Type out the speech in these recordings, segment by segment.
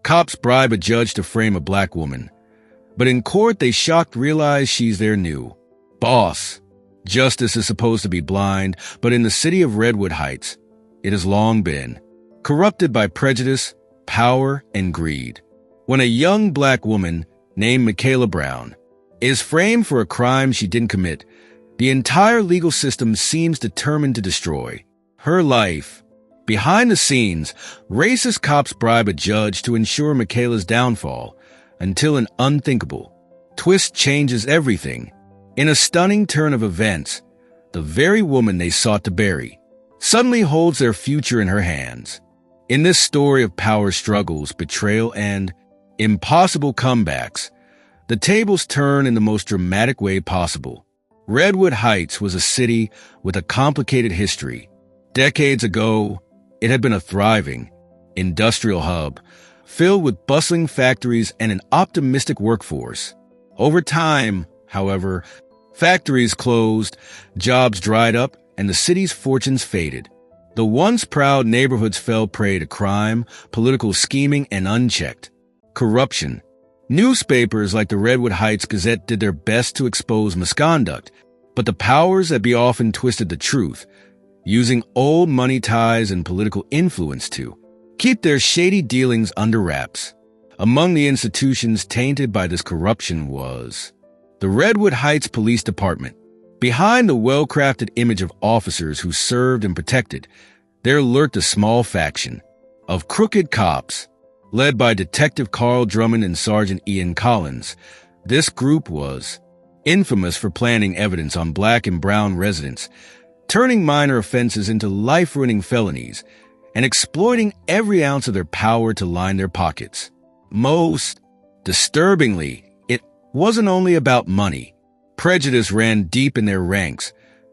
Cops bribe a judge to frame a black woman. But in court, they shocked realize she's their new boss. Justice is supposed to be blind, but in the city of Redwood Heights, it has long been corrupted by prejudice, power, and greed. When a young black woman named Michaela Brown is framed for a crime she didn't commit, the entire legal system seems determined to destroy her life. Behind the scenes, racist cops bribe a judge to ensure Michaela's downfall until an unthinkable twist changes everything. In a stunning turn of events, the very woman they sought to bury suddenly holds their future in her hands. In this story of power struggles, betrayal, and impossible comebacks, the tables turn in the most dramatic way possible. Redwood Heights was a city with a complicated history. Decades ago, it had been a thriving industrial hub filled with bustling factories and an optimistic workforce. Over time, however, factories closed, jobs dried up, and the city's fortunes faded. The once proud neighborhoods fell prey to crime, political scheming, and unchecked corruption. Newspapers like the Redwood Heights Gazette did their best to expose misconduct, but the powers that be often twisted the truth, using old money ties and political influence to keep their shady dealings under wraps. Among the institutions tainted by this corruption was the Redwood Heights Police Department. Behind the well-crafted image of officers who served and protected, there lurked a small faction of crooked cops, led by Detective Carl Drummond and Sergeant Ian Collins. This group was infamous for planting evidence on black and brown residents, turning minor offenses into life-ruining felonies, and exploiting every ounce of their power to line their pockets. Most disturbingly, it wasn't only about money. Prejudice ran deep in their ranks,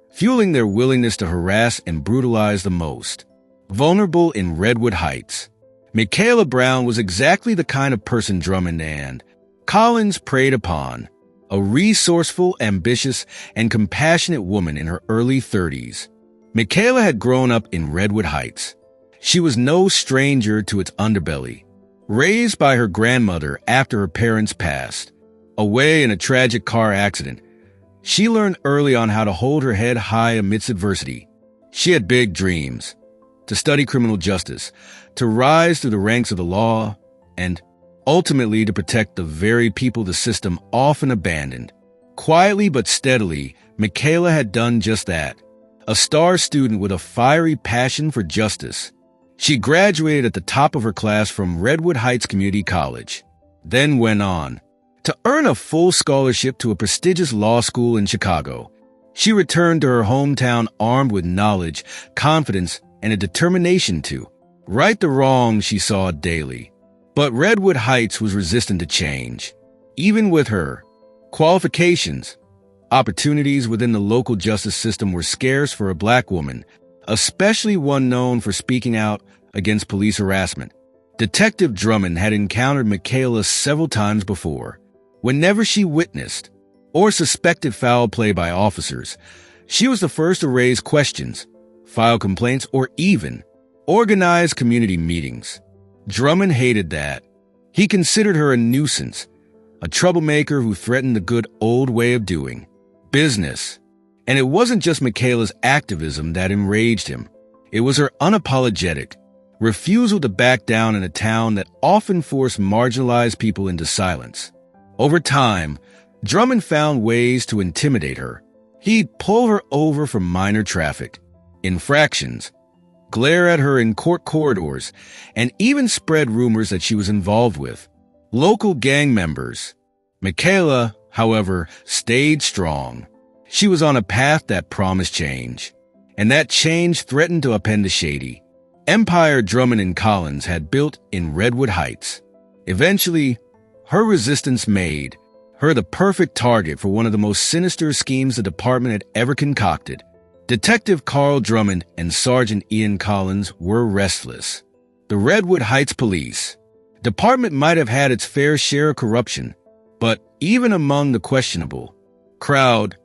fueling their willingness to harass and brutalize the most vulnerable in Redwood Heights. Michaela Brown was exactly the kind of person Drummond and Collins preyed upon, a resourceful, ambitious, and compassionate woman in her early 30s. Michaela had grown up in Redwood Heights. She was no stranger to its underbelly. Raised by her grandmother after her parents passed away in a tragic car accident, she learned early on how to hold her head high amidst adversity. She had big dreams: to study criminal justice, to rise through the ranks of the law, and ultimately to protect the very people the system often abandoned. Quietly but steadily, Michaela had done just that. A star student with a fiery passion for justice, she graduated at the top of her class from Redwood Heights Community College, then went on to earn a full scholarship to a prestigious law school in Chicago. She returned to her hometown armed with knowledge, confidence, and a determination to right the wrongs she saw daily. But Redwood Heights was resistant to change. Even with her qualifications, opportunities within the local justice system were scarce for a black woman, especially one known for speaking out against police harassment. Detective Drummond had encountered Michaela several times before. Whenever she witnessed or suspected foul play by officers, she was the first to raise questions, file complaints, or even organize community meetings. Drummond hated that. He considered her a nuisance, a troublemaker who threatened the good old way of doing business. And it wasn't just Michaela's activism that enraged him. It was her unapologetic refusal to back down in a town that often forced marginalized people into silence. Over time, Drummond found ways to intimidate her. He'd pull her over for minor traffic infractions, glare at her in court corridors, and even spread rumors that she was involved with local gang members. Michaela, however, stayed strong. She was on a path that promised change, and that change threatened to upend the shady empire Drummond and Collins had built in Redwood Heights. Eventually, her resistance made her the perfect target for one of the most sinister schemes the department had ever concocted. Detective Carl Drummond and Sergeant Ian Collins were restless. The Redwood Heights Police Department might have had its fair share of corruption, but even among the questionable crowd,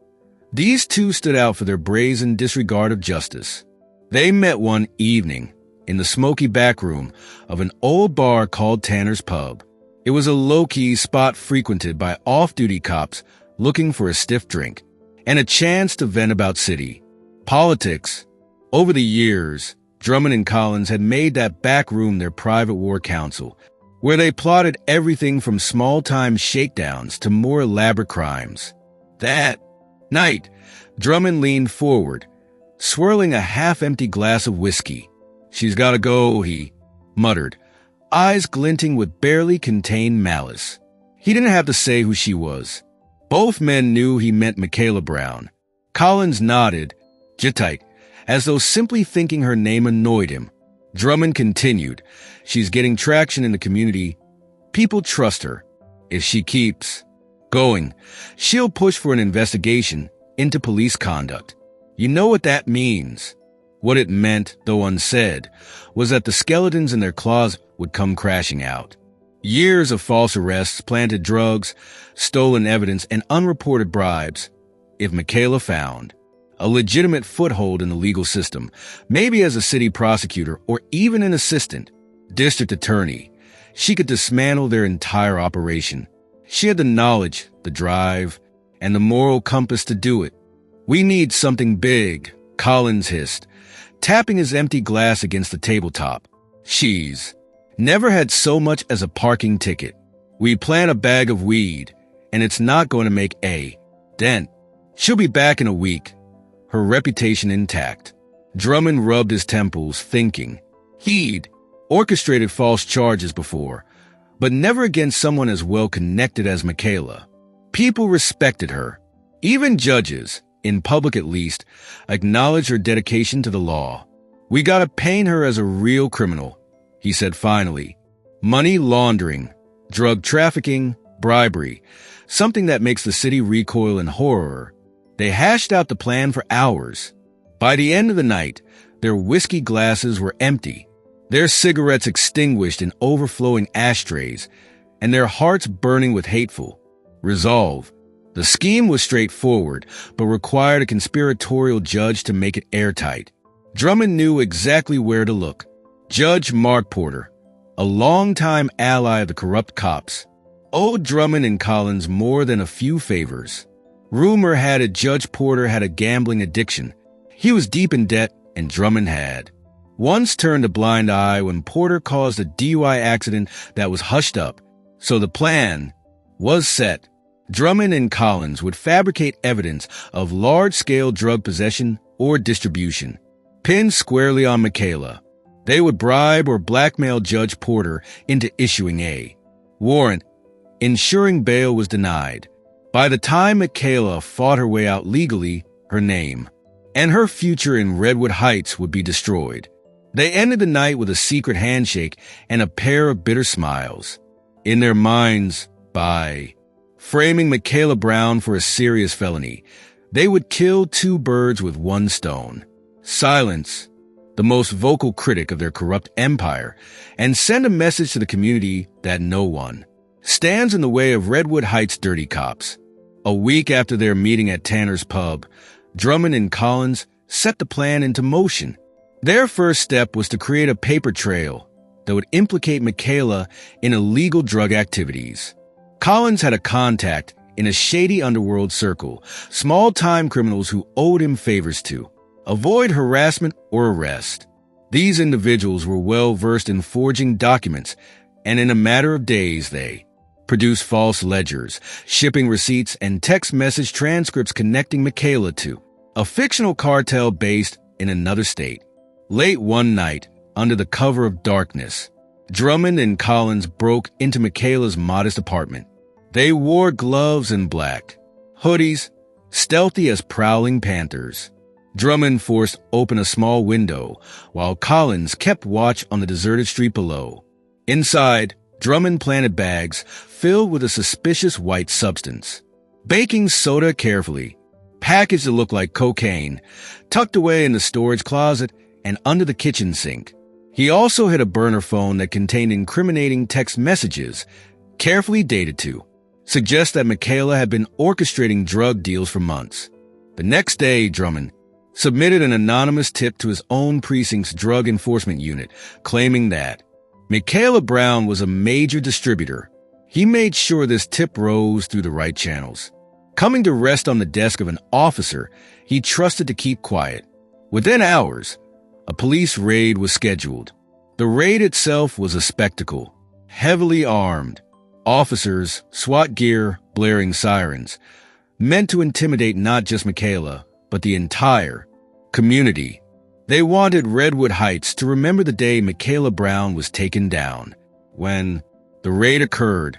these two stood out for their brazen disregard of justice. They met one evening in the smoky back room of an old bar called Tanner's Pub. It was a low-key spot frequented by off-duty cops looking for a stiff drink and a chance to vent about city politics. Over the years, Drummond and Collins had made that back room their private war council, where they plotted everything from small-time shakedowns to more elaborate crimes. That night, Drummond leaned forward, swirling a half-empty glass of whiskey. "She's gotta go," he muttered, eyes glinting with barely contained malice. He didn't have to say who she was. Both men knew he meant Michaela Brown. Collins nodded, tight, as though simply thinking her name annoyed him. Drummond continued, "She's getting traction in the community. People trust her. If she keeps going, she'll push for an investigation into police conduct. You know what that means." What it meant, though unsaid, was that the skeletons in their closet would come crashing out. Years of false arrests, planted drugs, stolen evidence, and unreported bribes. If Michaela found a legitimate foothold in the legal system, maybe as a city prosecutor or even an assistant district attorney, she could dismantle their entire operation. She had the knowledge, the drive, and the moral compass to do it. "We need something big," Collins hissed, tapping his empty glass against the tabletop. "She's never had so much as a parking ticket. We plant a bag of weed, and it's not going to make a dent. She'll be back in a week, her reputation intact." Drummond rubbed his temples, thinking. He'd orchestrated false charges before, but never against someone as well connected as Michaela. People respected her. Even judges, in public at least, acknowledged her dedication to the law. "We gotta paint her as a real criminal," he said finally. "Money laundering, drug trafficking, bribery, something that makes the city recoil in horror." They hashed out the plan for hours. By the end of the night, their whiskey glasses were empty, their cigarettes extinguished in overflowing ashtrays, and their hearts burning with hateful resolve. The scheme was straightforward, but required a conspiratorial judge to make it airtight. Drummond knew exactly where to look. Judge Mark Porter, a longtime ally of the corrupt cops, owed Drummond and Collins more than a few favors. Rumor had it Judge Porter had a gambling addiction. He was deep in debt, and Drummond had once turned a blind eye when Porter caused a DUI accident that was hushed up. So the plan was set. Drummond and Collins would fabricate evidence of large-scale drug possession or distribution, pinned squarely on Michaela. They would bribe or blackmail Judge Porter into issuing a warrant, ensuring bail was denied. By the time Michaela fought her way out legally, her name and her future in Redwood Heights would be destroyed. They ended the night with a secret handshake and a pair of bitter smiles. In their minds, by framing Michaela Brown for a serious felony, they would kill two birds with one stone. Silence the most vocal critic of their corrupt empire, and send a message to the community that no one stands in the way of Redwood Heights dirty cops. A week after their meeting at Tanner's Pub, Drummond and Collins set the plan into motion. Their first step was to create a paper trail that would implicate Michaela in illegal drug activities. Collins had a contact in a shady underworld circle, small-time criminals who owed him favors to avoid harassment or arrest. These individuals were well-versed in forging documents, and in a matter of days they produced false ledgers, shipping receipts, and text message transcripts connecting Michaela to a fictional cartel based in another state. Late one night, under the cover of darkness, Drummond and Collins broke into Michaela's modest apartment. They wore gloves and black hoodies, stealthy as prowling panthers. Drummond forced open a small window, while Collins kept watch on the deserted street below. Inside, Drummond planted bags filled with a suspicious white substance. Baking soda carefully, packaged to look like cocaine, tucked away in the storage closet and under the kitchen sink. He also hid a burner phone that contained incriminating text messages, carefully dated to suggest that Michaela had been orchestrating drug deals for months. The next day, Drummond submitted an anonymous tip to his own precinct's drug enforcement unit, claiming that Michaela Brown was a major distributor. He made sure this tip rose through the right channels. Coming to rest on the desk of an officer he trusted to keep quiet. Within hours, a police raid was scheduled. The raid itself was a spectacle. Heavily armed, officers, SWAT gear, blaring sirens, meant to intimidate not just Michaela, but the entire community. They wanted Redwood Heights to remember the day Michaela Brown was taken down. When the raid occurred,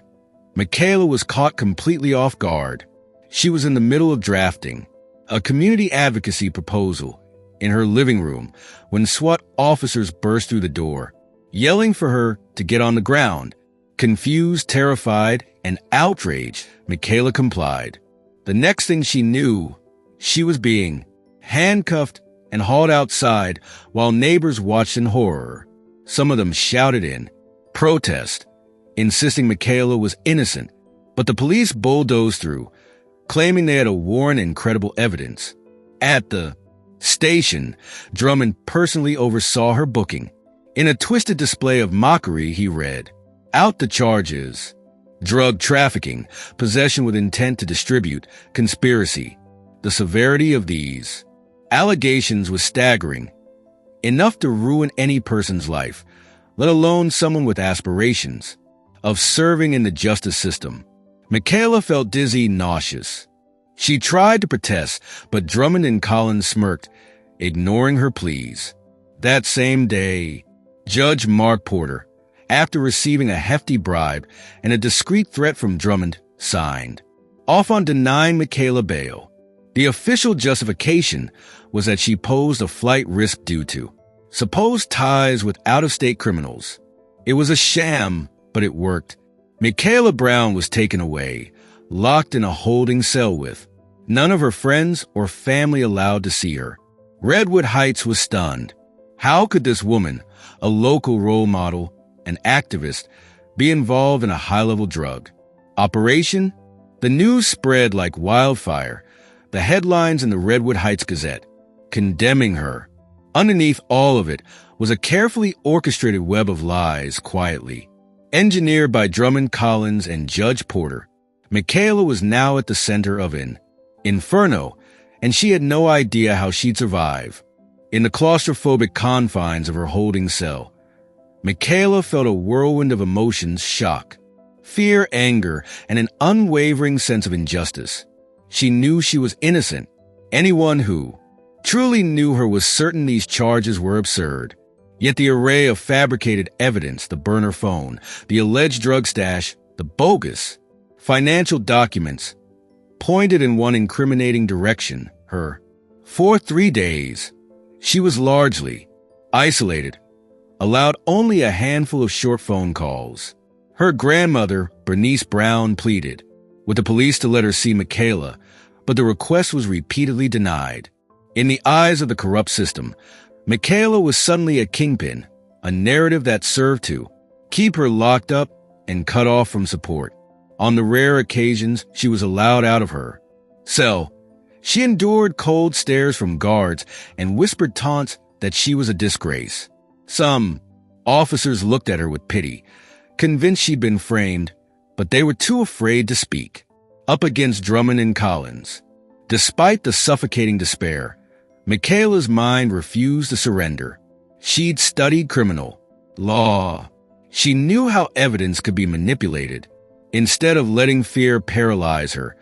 Michaela was caught completely off guard. She was in the middle of drafting a community advocacy proposal in her living room when SWAT officers burst through the door, yelling for her to get on the ground. Confused, terrified, and outraged, Michaela complied. The next thing she knew, she was being handcuffed and hauled outside while neighbors watched in horror. Some of them shouted in protest, insisting Michaela was innocent, but the police bulldozed through, claiming they had a warrant and credible evidence. At the station, Drummond personally oversaw her booking. In a twisted display of mockery, he read out the charges: drug trafficking, possession with intent to distribute, conspiracy. The severity of these allegations was staggering, enough to ruin any person's life, let alone someone with aspirations of serving in the justice system. Michaela felt dizzy, nauseous. She tried to protest, but Drummond and Collins smirked, ignoring her pleas. That same day, Judge Mark Porter, after receiving a hefty bribe and a discreet threat from Drummond, signed off on denying Michaela bail. The official justification was that she posed a flight risk due to supposed ties with out-of-state criminals. It was a sham, but it worked. Michaela Brown was taken away, locked in a holding cell with none of her friends or family allowed to see her. Redwood Heights was stunned. How could this woman, a local role model, an activist, be involved in a high-level drug operation? The news spread like wildfire. The headlines in the Redwood Heights Gazette, condemning her. Underneath all of it was a carefully orchestrated web of lies, quietly engineered by Drummond, Collins, and Judge Porter. Michaela was now at the center of an inferno, and she had no idea how she'd survive. In the claustrophobic confines of her holding cell, Michaela felt a whirlwind of emotions: shock, fear, anger, and an unwavering sense of injustice. She knew she was innocent. Anyone who truly knew her was certain these charges were absurd. Yet the array of fabricated evidence, the burner phone, the alleged drug stash, the bogus financial documents, pointed in one incriminating direction: her. For 3 days, she was largely isolated, allowed only a handful of short phone calls. Her grandmother, Bernice Brown, pleaded with the police to let her see Michaela, but the request was repeatedly denied. In the eyes of the corrupt system, Michaela was suddenly a kingpin, a narrative that served to keep her locked up and cut off from support. On the rare occasions she was allowed out of her cell, she endured cold stares from guards and whispered taunts that she was a disgrace. Some officers looked at her with pity, convinced she'd been framed, but they were too afraid to speak. Up against Drummond and Collins, despite the suffocating despair, Michaela's mind refused to surrender. She'd studied criminal law. She knew how evidence could be manipulated. Instead of letting fear paralyze her,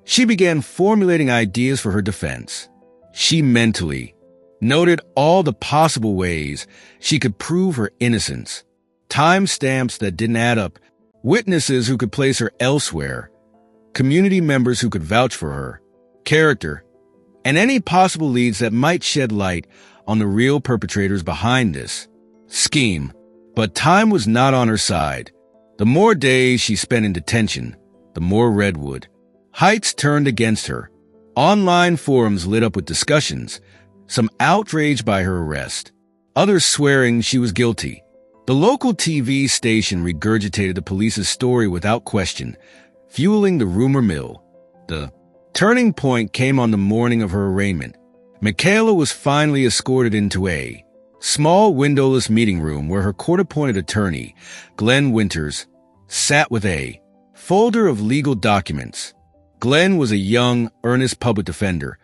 she began formulating ideas for her defense. She mentally noted all the possible ways she could prove her innocence. Timestamps that didn't add up, witnesses who could place her elsewhere, community members who could vouch for her character, and any possible leads that might shed light on the real perpetrators behind this scheme. But time was not on her side. The more days she spent in detention, the more Redwood Heights turned against her. Online forums lit up with discussions, some outraged by her arrest, others swearing she was guilty. The local TV station regurgitated the police's story without question, fueling the rumor mill. The turning point came on the morning of her arraignment. Michaela was finally escorted into a small windowless meeting room where her court-appointed attorney, Glenn Winters, sat with a folder of legal documents. Glenn was a young, earnest public defender,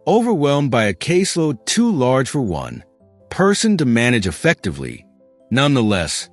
overwhelmed by a caseload too large for one person to manage effectively. Nonetheless,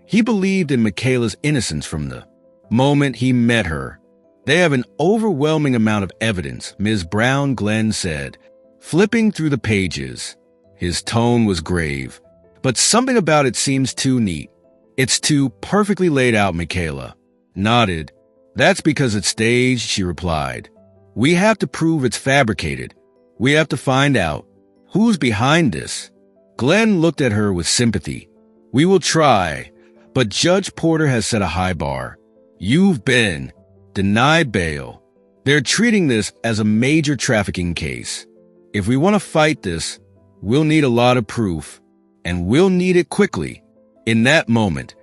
he believed in Michaela's innocence from the moment he met her. "They have an overwhelming amount of evidence," Ms. Brown, Glenn said, flipping through the pages. His tone was grave, but something about it seems too neat. "It's too perfectly laid out," Michaela nodded. "That's because it's staged," she replied. "We have to prove it's fabricated. We have to find out who's behind this." Glenn looked at her with sympathy. "We will try, but Judge Porter has set a high bar. You've been denied bail. They're treating this as a major trafficking case. If we want to fight this, we'll need a lot of proof, and we'll need it quickly." In that moment,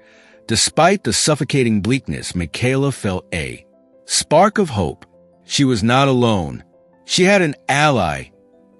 despite the suffocating bleakness, Michaela felt a spark of hope. She was not alone. She had an ally,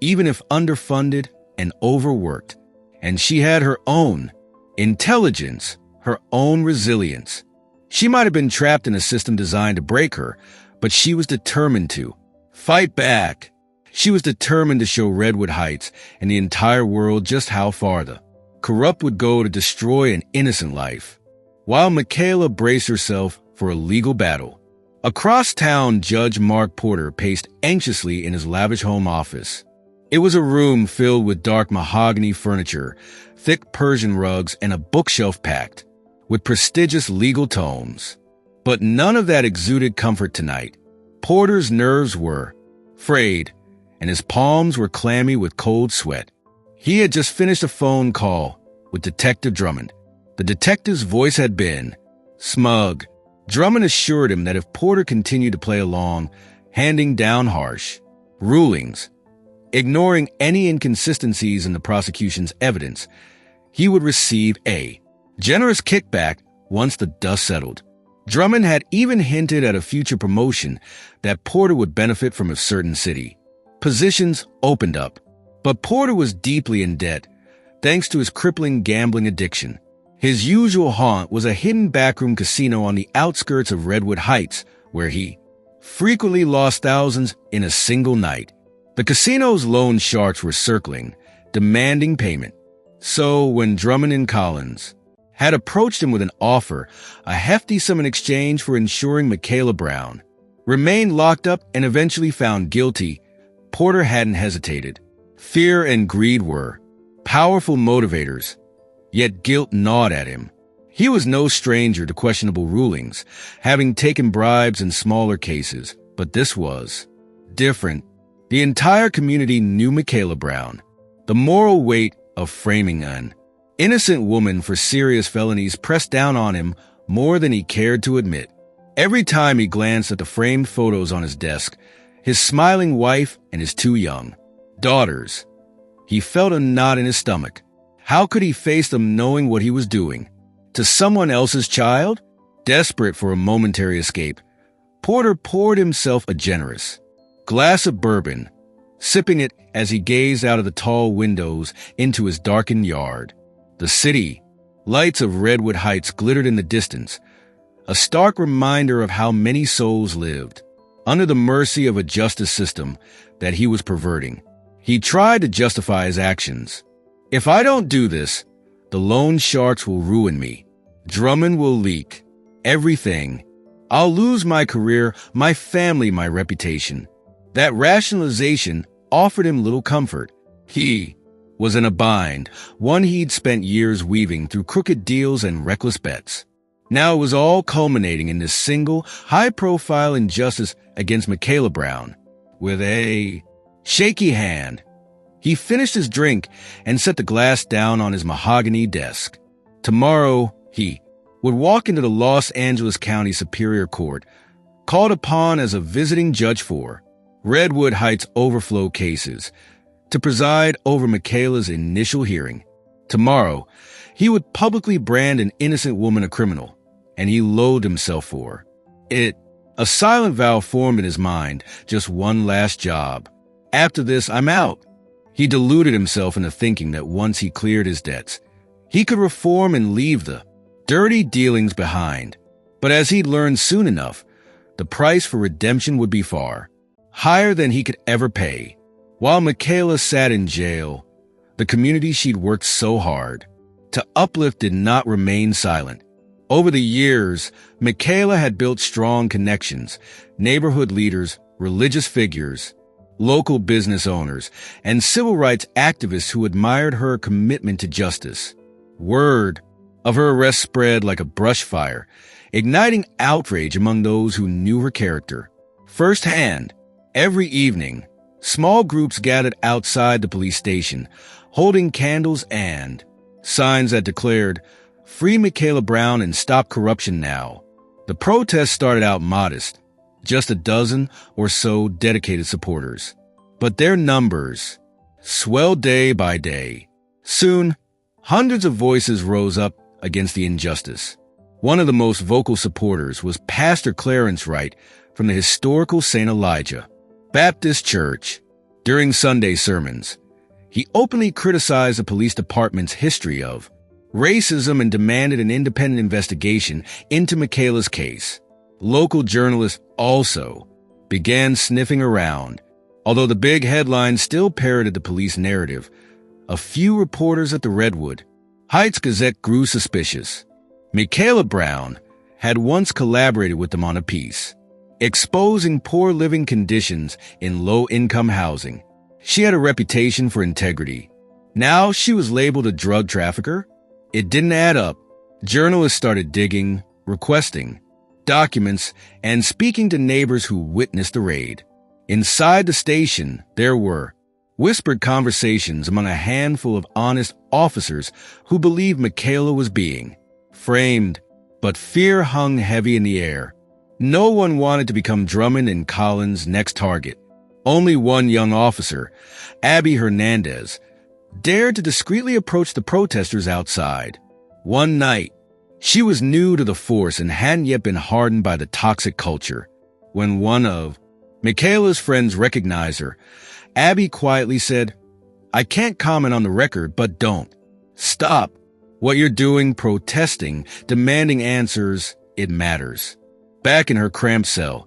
even if underfunded and overworked. And she had her own intelligence, her own resilience. She might have been trapped in a system designed to break her, but she was determined to fight back. She was determined to show Redwood Heights and the entire world just how far the corrupt would go to destroy an innocent life. While Michaela braced herself for a legal battle, across town, Judge Mark Porter paced anxiously in his lavish home office. It was a room filled with dark mahogany furniture, thick Persian rugs, and a bookshelf packed with prestigious legal tomes. But none of that exuded comfort tonight. Porter's nerves were frayed, and his palms were clammy with cold sweat. He had just finished a phone call with Detective Drummond. The detective's voice had been smug. Drummond assured him that if Porter continued to play along, handing down harsh rulings, ignoring any inconsistencies in the prosecution's evidence, he would receive a generous kickback once the dust settled. Drummond had even hinted at a future promotion that Porter would benefit from if certain city positions opened up. But Porter was deeply in debt, thanks to his crippling gambling addiction. His usual haunt was a hidden backroom casino on the outskirts of Redwood Heights, where he frequently lost thousands in a single night. The casino's loan sharks were circling, demanding payment. So when Drummond and Collins had approached him with an offer, a hefty sum in exchange for ensuring Michaela Brown remained locked up and eventually found guilty, Porter hadn't hesitated. Fear and greed were powerful motivators, yet guilt gnawed at him. He was no stranger to questionable rulings, having taken bribes in smaller cases, but this was different. The entire community knew Michaela Brown. The moral weight of framing an innocent woman for serious felonies pressed down on him more than he cared to admit. Every time he glanced at the framed photos on his desk, his smiling wife and his two young daughters, he felt a knot in his stomach. How could he face them knowing what he was doing to someone else's child? Desperate for a momentary escape, Porter poured himself a generous glass of bourbon, sipping it as he gazed out of the tall windows into his darkened yard. The city lights of Redwood Heights glittered in the distance, a stark reminder of how many souls lived under the mercy of a justice system that he was perverting. He tried to justify his actions. "If I don't do this, the loan sharks will ruin me. Drummond will leak everything. I'll lose my career, my family, my reputation." That rationalization offered him little comfort. He was in a bind, one he'd spent years weaving through crooked deals and reckless bets. Now it was all culminating in this single, high-profile injustice against Michaela Brown. With a shaky hand, he finished his drink and set the glass down on his mahogany desk. Tomorrow, he would walk into the Los Angeles County Superior Court, called upon as a visiting judge for Redwood Heights overflow cases, to preside over Michaela's initial hearing. Tomorrow, he would publicly brand an innocent woman a criminal, and he loathed himself for it. A silent vow formed in his mind, just one last job. After this, I'm out. He deluded himself into thinking that once he cleared his debts, he could reform and leave the dirty dealings behind. But as he'd learned soon enough, the price for redemption would be far higher than he could ever pay. While Michaela sat in jail, the community she'd worked so hard to uplift did not remain silent. Over the years, Michaela had built strong connections, neighborhood leaders, religious figures, local business owners, and civil rights activists who admired her commitment to justice. Word of her arrest spread like a brush fire, igniting outrage among those who knew her character firsthand. Every evening, small groups gathered outside the police station, holding candles and signs that declared, "Free Michaela Brown and stop corruption now." The protest started out modest, just a dozen or so dedicated supporters. But their numbers swelled day by day. Soon, hundreds of voices rose up against the injustice. One of the most vocal supporters was Pastor Clarence Wright from the historical St. Elijah Baptist Church. During Sunday sermons, he openly criticized the police department's history of racism and demanded an independent investigation into Michaela's case. Local journalists also began sniffing around. Although the big headlines still parroted the police narrative, a few reporters at the Redwood Heights Gazette grew suspicious. Michaela Brown had once collaborated with them on a piece exposing poor living conditions in low-income housing. She had a reputation for integrity. Now she was labeled a drug trafficker? It didn't add up. Journalists started digging, requesting documents, and speaking to neighbors who witnessed the raid. Inside the station, there were whispered conversations among a handful of honest officers who believed Michaela was being framed, but fear hung heavy in the air. No one wanted to become Drummond and Collins' next target. Only one young officer, Abby Hernandez, dared to discreetly approach the protesters outside. One night, she was new to the force and hadn't yet been hardened by the toxic culture. When one of Michaela's friends recognized her, Abby quietly said, "I can't comment on the record, but don't stop what you're doing, protesting, demanding answers. It matters." Back in her cramped cell,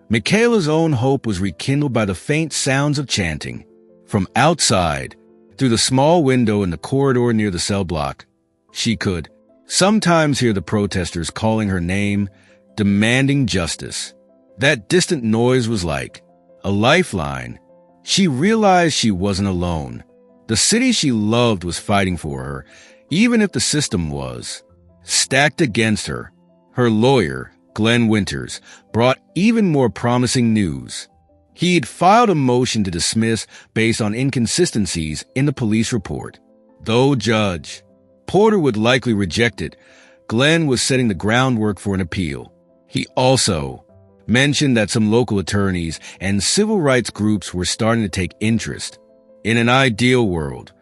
Michaela's own hope was rekindled by the faint sounds of chanting. From outside, through the small window in the corridor near the cell block, she could sometimes hear the protesters calling her name, demanding justice. That distant noise was like a lifeline. She realized she wasn't alone. The city she loved was fighting for her, even if the system was stacked against her. Her lawyer, Glenn Winters, brought even more promising news. He'd filed a motion to dismiss based on inconsistencies in the police report. Though Judge Porter would likely reject it, Glenn was setting the groundwork for an appeal. He also mentioned that some local attorneys and civil rights groups were starting to take interest. In an ideal world,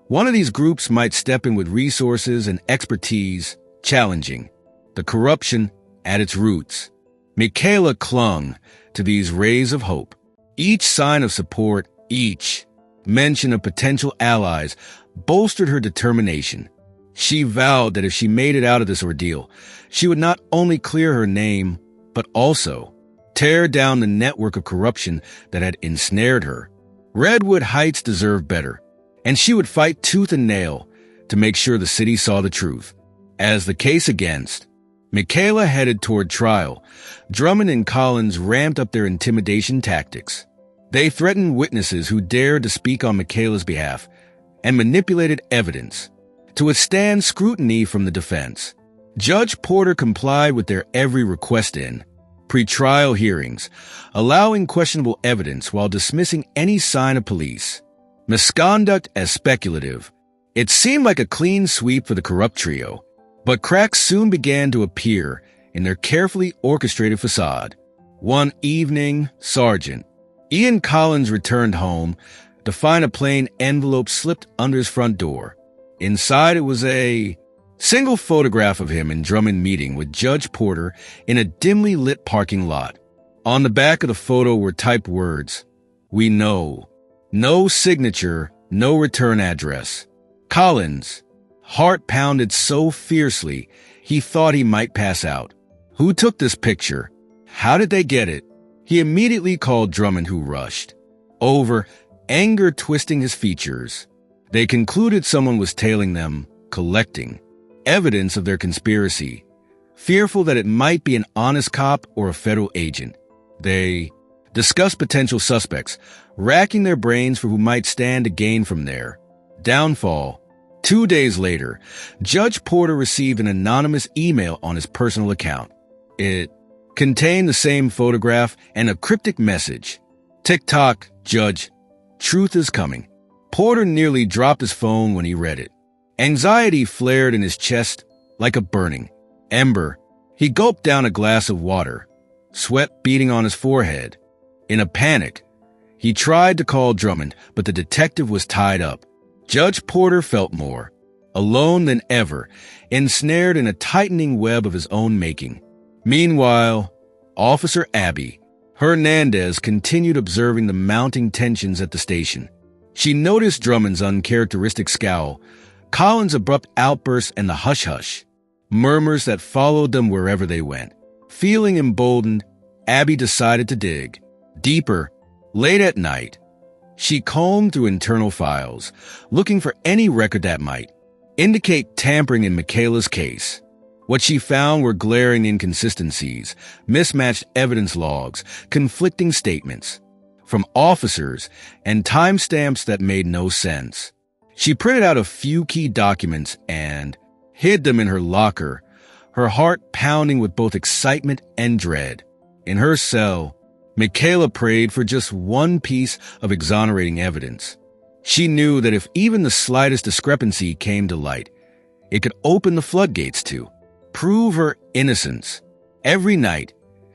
one of these groups might step in with resources and expertise, challenging the corruption at its roots. Michaela clung to these rays of hope. Each sign of support, each mention of potential allies bolstered her determination. She vowed that if she made it out of this ordeal, she would not only clear her name, but also tear down the network of corruption that had ensnared her. Redwood Heights deserved better, and she would fight tooth and nail to make sure the city saw the truth. As the case against Michaela headed toward trial, Drummond and Collins ramped up their intimidation tactics. They threatened witnesses who dared to speak on Michaela's behalf and manipulated evidence to withstand scrutiny from the defense. Judge Porter complied with their every request in pretrial hearings, allowing questionable evidence while dismissing any sign of police misconduct as speculative. It seemed like a clean sweep for the corrupt trio, but cracks soon began to appear in their carefully orchestrated facade. One evening, Sergeant Ian Collins returned home to find a plain envelope slipped under his front door. Inside, it was a single photograph of him in Drummond meeting with Judge Porter in a dimly lit parking lot. On the back of the photo were typed words, "We know." No signature, no return address. Collins' heart pounded so fiercely he thought he might pass out. Who took this picture? How did they get it? He immediately called Drummond, who rushed over, anger twisting his features. They concluded someone was tailing them, collecting evidence of their conspiracy. Fearful that it might be an honest cop or a federal agent, they discussed potential suspects, racking their brains for who might stand to gain from their downfall. 2 days later, Judge Porter received an anonymous email on his personal account. It contained the same photograph and a cryptic message. "Tick-tock, Judge. Truth is coming." Porter nearly dropped his phone when he read it. Anxiety flared in his chest like a burning ember. He gulped down a glass of water, sweat beading on his forehead. In a panic, he tried to call Drummond, but the detective was tied up. Judge Porter felt more alone than ever, ensnared in a tightening web of his own making. Meanwhile, Officer Abby Hernandez continued observing the mounting tensions at the station. She noticed Drummond's uncharacteristic scowl, Collins' abrupt outbursts, and the hush-hush murmurs that followed them wherever they went. Feeling emboldened, Abby decided to dig deeper. Late at night, she combed through internal files, looking for any record that might indicate tampering in Michaela's case. What she found were glaring inconsistencies, mismatched evidence logs, conflicting statements from officers, and timestamps that made no sense. She printed out a few key documents and hid them in her locker, her heart pounding with both excitement and dread. In her cell, Michaela prayed for just one piece of exonerating evidence. She knew that if even the slightest discrepancy came to light, it could open the floodgates to prove her innocence. Every night,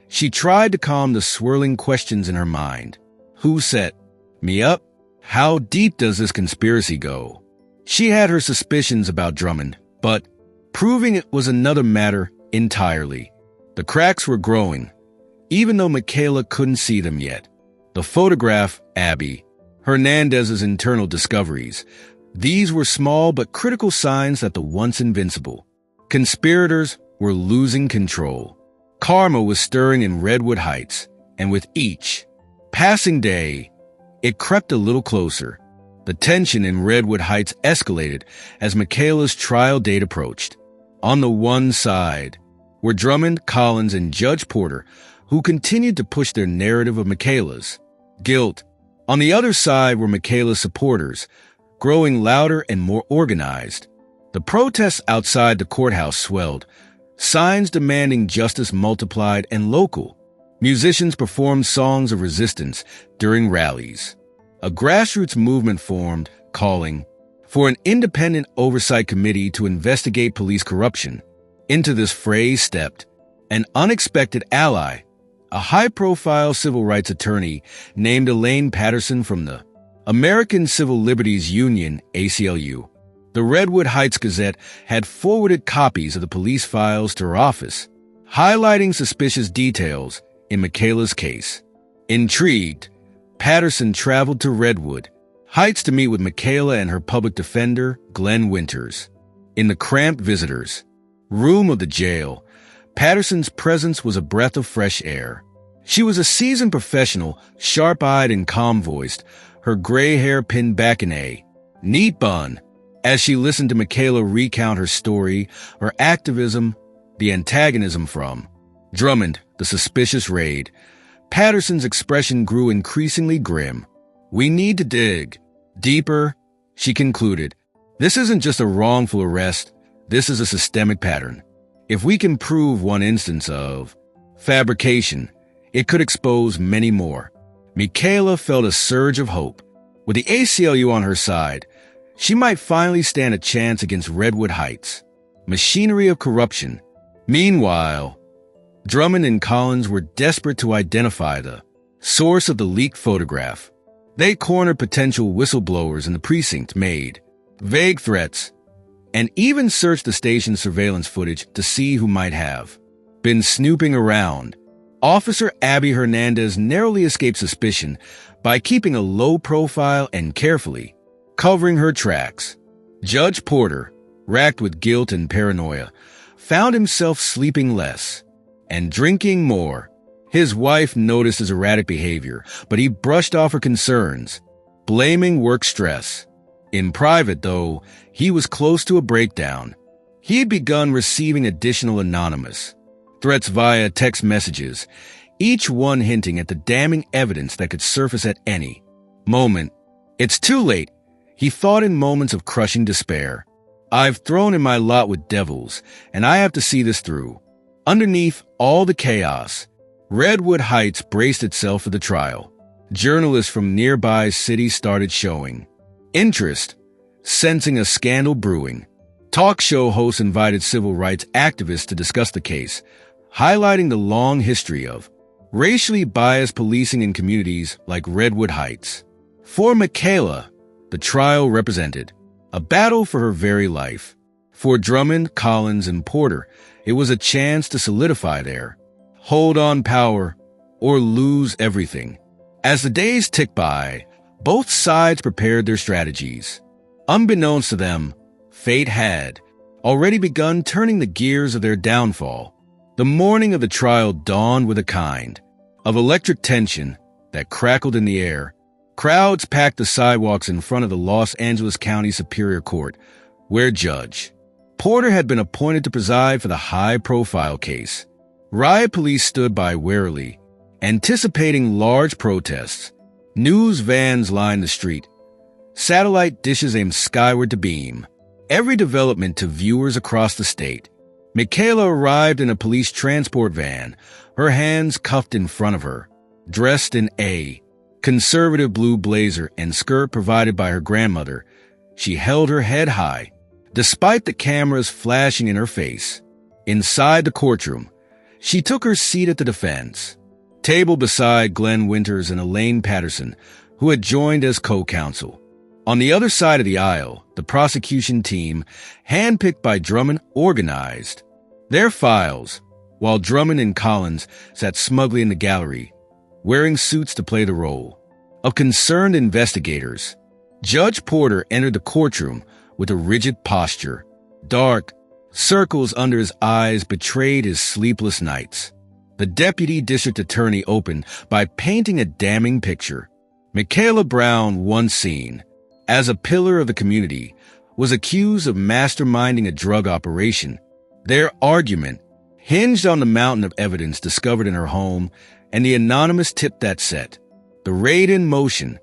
she tried to calm the swirling questions in her mind. Who set me up? How deep does this conspiracy go? She had her suspicions about Drummond, but proving it was another matter entirely. The cracks were growing, even though Michaela couldn't see them yet. The photograph, Abby Hernandez's internal discoveries. These were small but critical signs that the once invincible conspirators were losing control. Karma was stirring in Redwood Heights, and with each passing day, it crept a little closer. The tension in Redwood Heights escalated as Michaela's trial date approached. On the one side were Drummond, Collins, and Judge Porter, who continued to push their narrative of Michaela's guilt. On the other side were Michaela's supporters, growing louder and more organized. The protests outside the courthouse swelled, signs demanding justice multiplied, and local musicians performed songs of resistance during rallies. A grassroots movement formed, calling for an independent oversight committee to investigate police corruption. Into this fray stepped an unexpected ally, a high-profile civil rights attorney named Elaine Patterson from the American Civil Liberties Union, ACLU. The Redwood Heights Gazette had forwarded copies of the police files to her office, highlighting suspicious details in Michaela's case. Intrigued, Patterson traveled to Redwood Heights to meet with Michaela and her public defender, Glenn Winters. In the cramped visitors' room of the jail, Patterson's presence was a breath of fresh air. She was a seasoned professional, sharp-eyed and calm-voiced, her gray hair pinned back in a neat bun. As she listened to Michaela recount her story, her activism, the antagonism from Drummond, the suspicious raid, Patterson's expression grew increasingly grim. "We need to dig deeper," she concluded. "This isn't just a wrongful arrest. This is a systemic pattern. If we can prove one instance of fabrication, it could expose many more." Michaela felt a surge of hope. With the ACLU on her side, she might finally stand a chance against Redwood Heights' machinery of corruption. Meanwhile, Drummond and Collins were desperate to identify the source of the leaked photograph. They cornered potential whistleblowers in the precinct, made vague threats, and even searched the station's surveillance footage to see who might have been snooping around. Officer Abby Hernandez narrowly escaped suspicion by keeping a low profile and carefully covering her tracks. Judge Porter, racked with guilt and paranoia, found himself sleeping less and drinking more. His wife noticed his erratic behavior, but he brushed off her concerns, blaming work stress. In private, though, he was close to a breakdown. He had begun receiving additional anonymous threats via text messages, each one hinting at the damning evidence that could surface at any moment. It's too late, he thought in moments of crushing despair. I've thrown in my lot with devils, and I have to see this through. Underneath all the chaos, Redwood Heights braced itself for the trial. Journalists from nearby cities started showing interest, sensing a scandal brewing. Talk show hosts invited civil rights activists to discuss the case, highlighting the long history of racially biased policing in communities like Redwood Heights. For Michaela, the trial represented a battle for her very life. For Drummond, Collins, and Porter, it was a chance to solidify their hold on power or lose everything. As the days ticked by, both sides prepared their strategies. Unbeknownst to them, fate had already begun turning the gears of their downfall. The morning of the trial dawned with a kind of electric tension that crackled in the air. Crowds packed the sidewalks in front of the Los Angeles County Superior Court, where Judge Porter had been appointed to preside for the high-profile case. Riot police stood by warily, anticipating large protests. News vans lined the street, satellite dishes aimed skyward to beam every development to viewers across the state. Michaela arrived in a police transport van, her hands cuffed in front of her, dressed in a conservative blue blazer and skirt provided by her grandmother. She held her head high, despite the cameras flashing in her face. Inside the courtroom, she took her seat at the defense table beside Glenn Winters and Elaine Patterson, who had joined as co-counsel. On the other side of the aisle, the prosecution team, handpicked by Drummond, organized their files, while Drummond and Collins sat smugly in the gallery, wearing suits to play the role of concerned investigators. Judge Porter entered the courtroom with a rigid posture. Dark circles under his eyes betrayed his sleepless nights. The deputy district attorney opened by painting a damning picture. Michaela Brown, once seen as a pillar of the community, was accused of masterminding a drug operation. Their argument hinged on the mountain of evidence discovered in her home and the anonymous tip that set the raid in motion.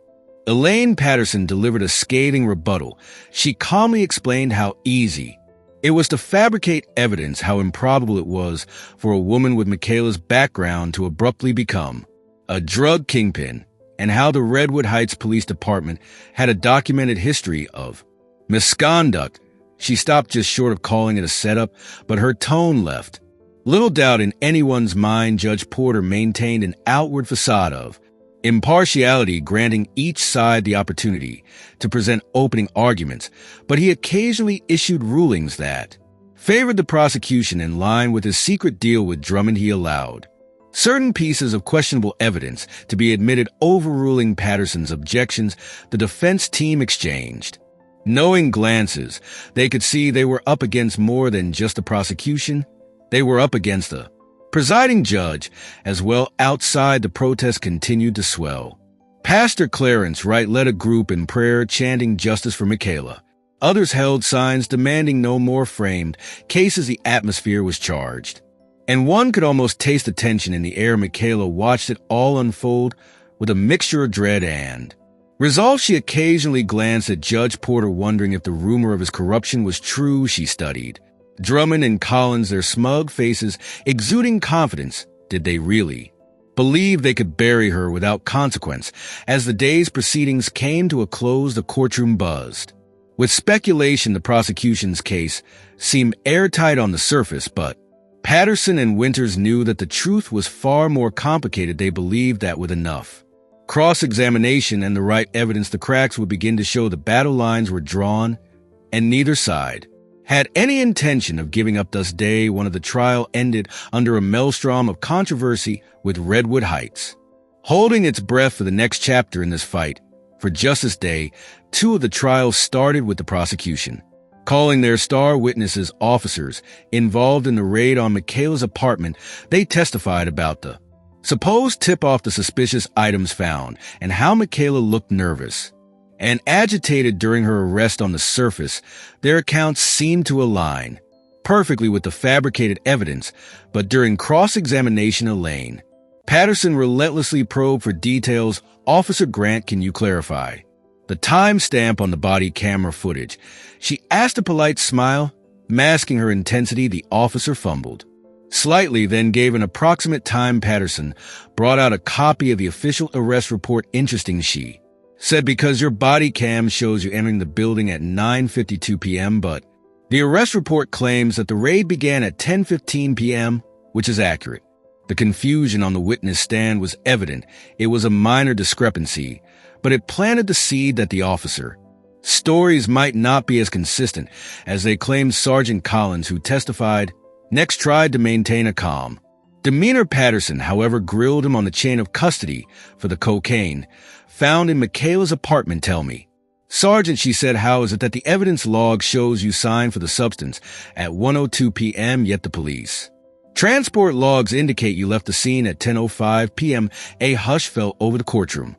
Elaine Patterson delivered a scathing rebuttal. She calmly explained how easy it was to fabricate evidence, how improbable it was for a woman with Michaela's background to abruptly become a drug kingpin, and how the Redwood Heights Police Department had a documented history of misconduct. She stopped just short of calling it a setup, but her tone left little doubt in anyone's mind. Judge Porter maintained an outward facade of impartiality, granting each side the opportunity to present opening arguments, but he occasionally issued rulings that favored the prosecution. In line with his secret deal with Drummond, he allowed certain pieces of questionable evidence to be admitted, overruling Patterson's objections. The defense team exchanged knowing glances. They could see they were up against more than just the prosecution. They were up against the presiding judge as well. Outside, the protest continued to swell. Pastor Clarence Wright led a group in prayer chanting justice for Michaela. Others held signs demanding no more framed cases. The atmosphere was charged, and one could almost taste the tension in the air. Michaela watched it all unfold with a mixture of dread and resolve. She occasionally glanced at Judge Porter, wondering if the rumor of his corruption was true. She studied Drummond and Collins, their smug faces exuding confidence. Did they really believe they could bury her without consequence? As the day's proceedings came to a close, the courtroom buzzed with speculation. The prosecution's case seemed airtight on the surface, but Patterson and Winters knew that the truth was far more complicated. They believed that with enough cross-examination and the right evidence, the cracks would begin to show. The battle lines were drawn, and neither side had any intention of giving up. Thus, day one of the trial ended under a maelstrom of controversy, with Redwood Heights holding its breath for the next chapter in this fight For Justice Day, 2 of the trials started with the prosecution, calling their star witnesses officers involved in the raid on Michaela's apartment. They testified about the supposed tip-off, the suspicious items found, and how Michaela looked nervous and agitated during her arrest. On the surface, their accounts seemed to align perfectly with the fabricated evidence, but during cross-examination, Elaine Patterson relentlessly probed for details. "Officer Grant, can you clarify the timestamp on the body camera footage?" She asked, a polite smile masking her intensity. The officer fumbled slightly, then gave an approximate time. Patterson brought out a copy of the official arrest report. "Interesting," she said, "because your body cam shows you entering the building at 9:52 p.m., but the arrest report claims that the raid began at 10:15 p.m., which is accurate." The confusion on the witness stand was evident. It was a minor discrepancy, but it planted the seed that the officer stories might not be as consistent as they claimed. Sergeant Collins, who testified next, tried to maintain a calm demeanor. Patterson, however, grilled him on the chain of custody for the cocaine found in Michaela's apartment. "Tell me, Sergeant," she said, "how is it that the evidence log shows you signed for the substance at 1:02 p.m., yet the police transport logs indicate you left the scene at 10:05 p.m. A hush fell over the courtroom.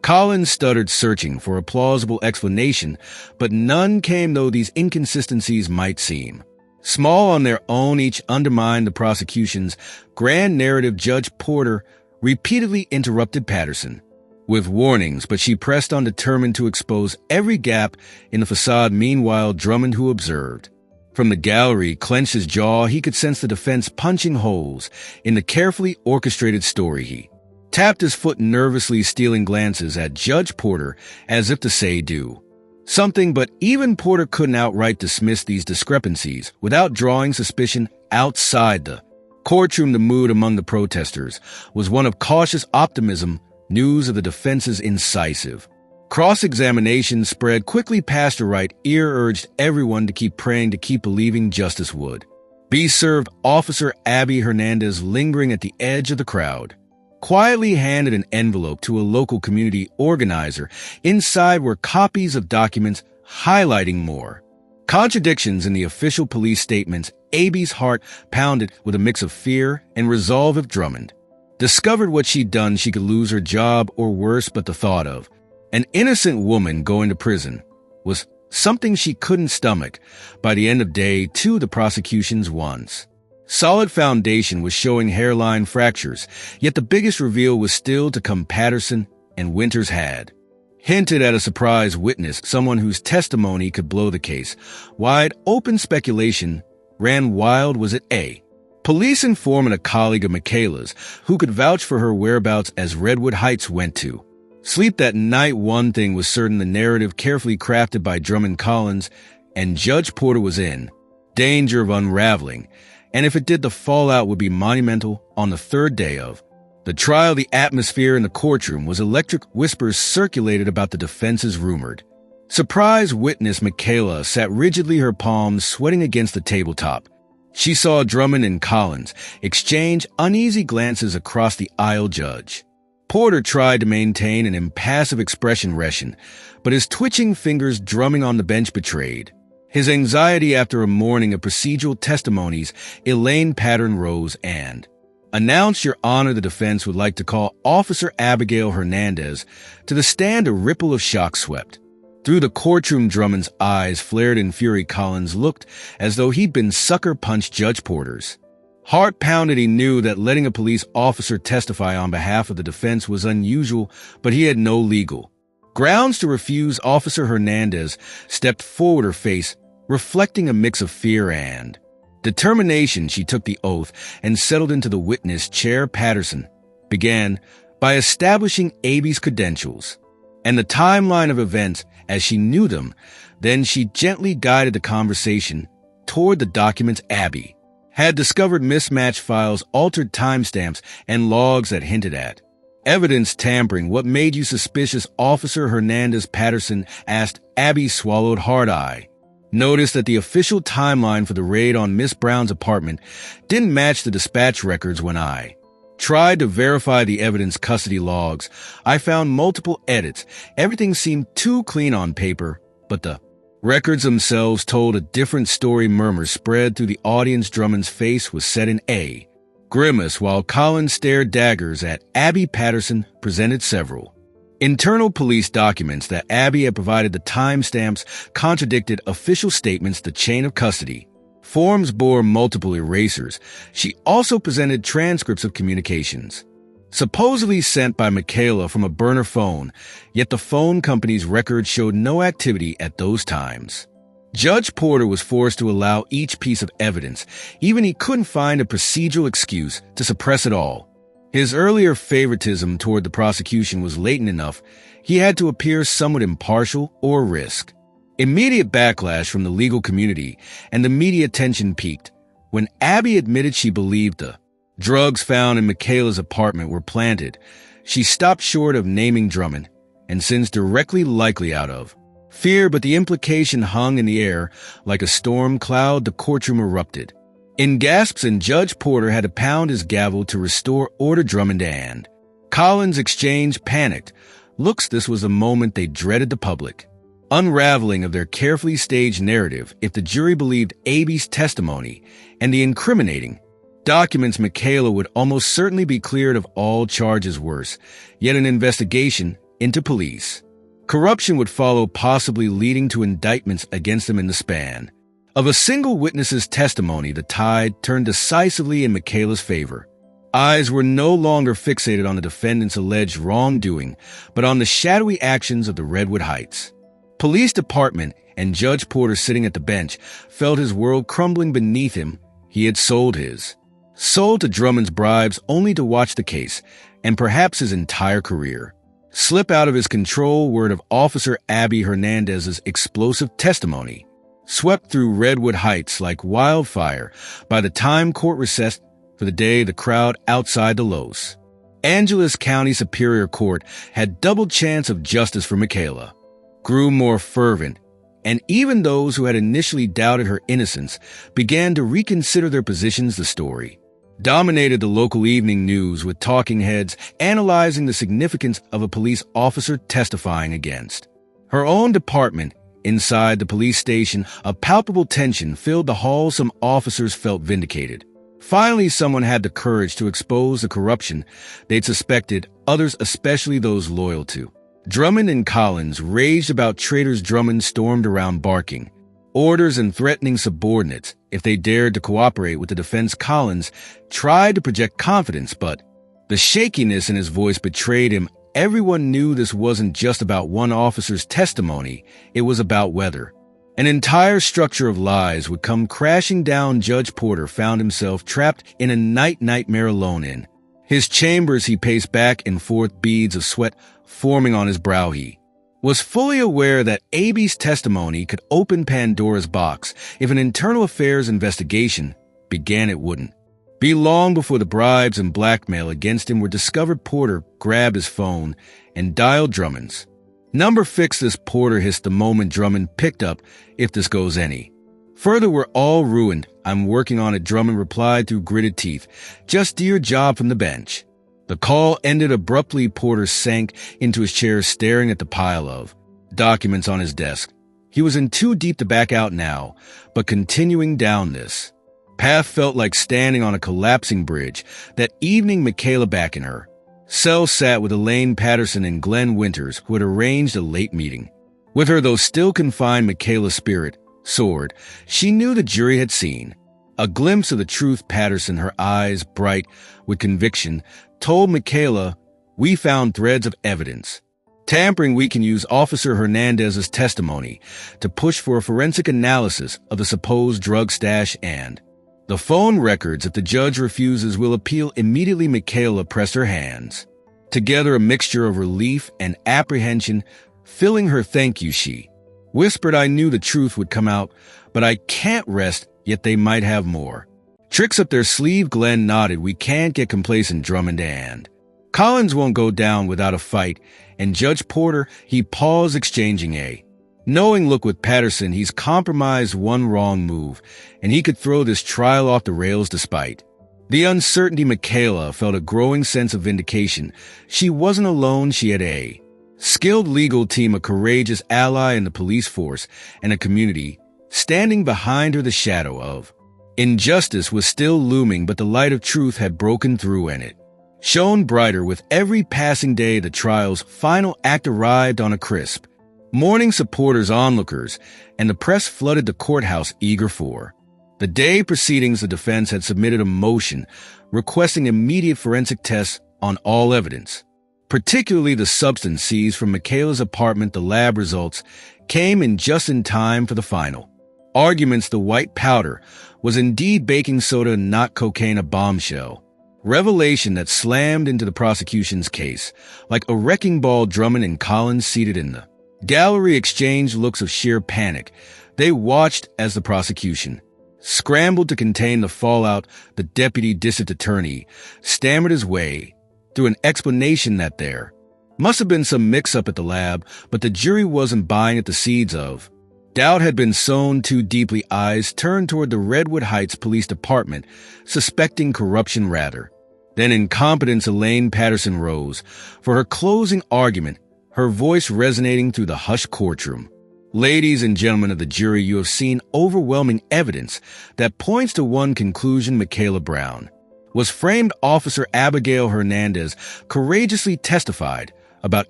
Collins stuttered, searching for a plausible explanation, but none came. Though these inconsistencies might seem small on their own, each undermined the prosecution's grand narrative. Judge Porter repeatedly interrupted Patterson with warnings, but she pressed on, determined to expose every gap in the facade. Meanwhile, Drummond, who observed from the gallery, clenched his jaw. He could sense the defense punching holes in the carefully orchestrated story. He tapped his foot nervously, stealing glances at Judge Porter as if to say, "Do something," but even Porter couldn't outright dismiss these discrepancies without drawing suspicion. Outside the courtroom, the mood among the protesters was one of cautious optimism. News of the defense's incisive cross-examination spread quickly past her right ear, urged everyone to keep praying, to keep believing justice would be served. Officer Abby Hernandez, lingering at the edge of the crowd, quietly handed an envelope to a local community organizer. Inside were copies of documents highlighting more contradictions in the official police statements. Abby's heart pounded with a mix of fear and resolve. If Drummond discovered what she'd done, she could lose her job or worse, but the thought of an innocent woman going to prison was something she couldn't stomach. By the end of day 2, the prosecution's once solid foundation was showing hairline fractures, yet the biggest reveal was still to come. Patterson and Winters had hinted at a surprise witness, someone whose testimony could blow the case wide open. Speculation ran wild. Was it a police informant, a colleague of Michaela's, who could vouch for her whereabouts as Redwood Heights went to sleep that night? One thing was certain: the narrative carefully crafted by Drummond, Collins, and Judge Porter was in danger of unraveling, and if it did, the fallout would be monumental. On the 3rd day of the trial, the atmosphere in the courtroom was electric. Whispers circulated about the defense's rumored surprise witness. Michaela sat rigidly, her palms sweating against the tabletop. She saw Drummond and Collins exchange uneasy glances across the aisle. Judge Porter tried to maintain an impassive expression, but his twitching fingers drumming on the bench betrayed his anxiety. After a morning of procedural testimonies, Elaine Patterson rose and announced, "Your Honor, the defense would like to call Officer Abigail Hernandez to the stand." A ripple of shock swept through the courtroom. Drummond's eyes flared in fury. Collins looked as though he'd been sucker punched. Judge Porter's heart pounded. He knew that letting a police officer testify on behalf of the defense was unusual, but he had no legal grounds to refuse. Officer Hernandez stepped forward, her face reflecting a mix of fear and determination. She took the oath and settled into the witness chair. Patterson began by establishing Abby's credentials and the timeline of events as she knew them. Then she gently guided the conversation toward the documents. Abby had discovered mismatched files, altered timestamps, and logs that hinted at evidence tampering. "What made you suspicious, Officer Hernandez?" Patterson asked. Abby swallowed hard. "I noticed that the official timeline for the raid on Miss Brown's apartment didn't match the dispatch records. When I Tried to verify the evidence custody logs. I found multiple edits. Everything seemed too clean on paper, but the records themselves told a different story. Murmurs spread through the audience. Drummond's face was set in a grimace while Collins stared daggers at Abby. Patterson presented several internal police documents that Abby had provided. The timestamps contradicted official statements. The chain of custody forms bore multiple erasers. She also presented transcripts of communications supposedly sent by Michaela from a burner phone, yet the phone company's records showed no activity at those times. Judge Porter was forced to allow each piece of evidence. Even he couldn't find a procedural excuse to suppress it all. His earlier favoritism toward the prosecution was latent enough. He had to appear somewhat impartial or risk immediate backlash from the legal community, and the media attention peaked when Abby admitted she believed the drugs found in Michaela's apartment were planted. She stopped short of naming Drummond, and since directly likely out of fear, but the implication hung in the air like a storm cloud. The courtroom erupted in gasps, and Judge Porter had to pound his gavel to restore order. Drummond and Collins exchanged panicked looks. This was a moment they dreaded. The public unraveling of their carefully staged narrative. If the jury believed Abby's testimony and the incriminating documents, Michaela would almost certainly be cleared of all charges. Worse yet, an investigation into police corruption would follow, possibly leading to indictments against them in the span of a single witness's testimony. The tide turned decisively in Michaela's favor. Eyes were no longer fixated on the defendant's alleged wrongdoing, but on the shadowy actions of the Redwood Heights Police Department. And Judge Porter, sitting at the bench, felt his world crumbling beneath him. He had sold his soul to Drummond's bribes, only to watch the case, and perhaps his entire career, slip out of his control. Word of Officer Abby Hernandez's explosive testimony swept through Redwood Heights like wildfire. By the time court recessed for the day, the crowd outside the Los Angeles County Superior Court had double chance of justice for Michaela grew more fervent, and even those who had initially doubted her innocence began to reconsider their positions. The story dominated the local evening news, with talking heads analyzing the significance of a police officer testifying against her own department. Inside the police station, a palpable tension filled the hall. Some officers felt vindicated. Finally, someone had the courage to expose the corruption they'd suspected. Others, especially those loyal to Drummond and Collins, raged about traitors. Drummond stormed around barking orders and threatening subordinates if they dared to cooperate with the defense. Collins tried to project confidence, but the shakiness in his voice betrayed him. Everyone knew this wasn't just about one officer's testimony. It was about whether an entire structure of lies would come crashing down. Judge Porter found himself trapped in a nightmare alone in his chambers. He paced back and forth, beads of sweat forming on his brow. He was fully aware that Abby's testimony could open Pandora's box. If an internal affairs investigation began, it wouldn't be long before the bribes and blackmail against him were discovered. Porter grabbed his phone and dialed Drummond's number. Fix this, Porter hissed the moment Drummond picked up. If this goes any further, we're all ruined. I'm working on it, Drummond replied through gritted teeth. Just do your job. From the bench, the call ended abruptly. Porter sank into his chair, staring at the pile of documents on his desk. He was in too deep to back out now, but continuing down this path felt like standing on a collapsing bridge. That evening, Michaela, back in her cell, sat with Elaine Patterson and Glenn Winters, who had arranged a late meeting with her. Though still confined, Michaela's spirit soared. She knew the jury had seen a glimpse of the truth. Patterson, her eyes bright with conviction, told Michaela, "We found threads of evidence tampering. We can use Officer Hernandez's testimony to push for a forensic analysis of the supposed drug stash and the phone records. If the judge refuses, we'll appeal immediately." Michaela pressed her hands together, a mixture of relief and apprehension filling her. "Thank you," she whispered. "I knew the truth would come out, but I can't rest yet. They might have more tricks up their sleeve." Glenn nodded. "We can't get complacent. Drummond and Collins won't go down without a fight." And Judge Porter, he paused, exchanging a knowing look with Patterson. He's compromised one wrong move, and he could throw this trial off the rails. Despite The uncertainty Michaela felt a growing sense of vindication. She wasn't alone, she had a skilled legal team, a courageous ally in the police force, and a community standing behind her. The shadow of injustice was still looming, but the light of truth had broken through, and it shone brighter with every passing day. The trial's final act arrived on a crisp morning. Supporters, onlookers, and the press flooded the courthouse, eager for the day proceedings. The defense had submitted a motion requesting immediate forensic tests on all evidence, particularly the substance seized from Michaela's apartment. The lab results came in just in time for the final arguments. The white powder was indeed baking soda, not cocaine, a bombshell revelation that slammed into the prosecution's case like a wrecking ball. Drummond and Collins, seated in the gallery, exchanged looks of sheer panic. They watched as the prosecution scrambled to contain the fallout. The deputy district attorney stammered his way through an explanation that there must have been some mix-up at the lab, but the jury wasn't buying it. The seeds of doubt had been sown too deeply. Eyes turned toward the Redwood Heights Police Department, suspecting corruption rather than incompetence. Elaine Patterson rose for her closing argument, her voice resonating through the hushed courtroom. Ladies and gentlemen of the jury, you have seen overwhelming evidence that points to one conclusion: Michaela Brown was framed. Officer Abigail Hernandez courageously testified about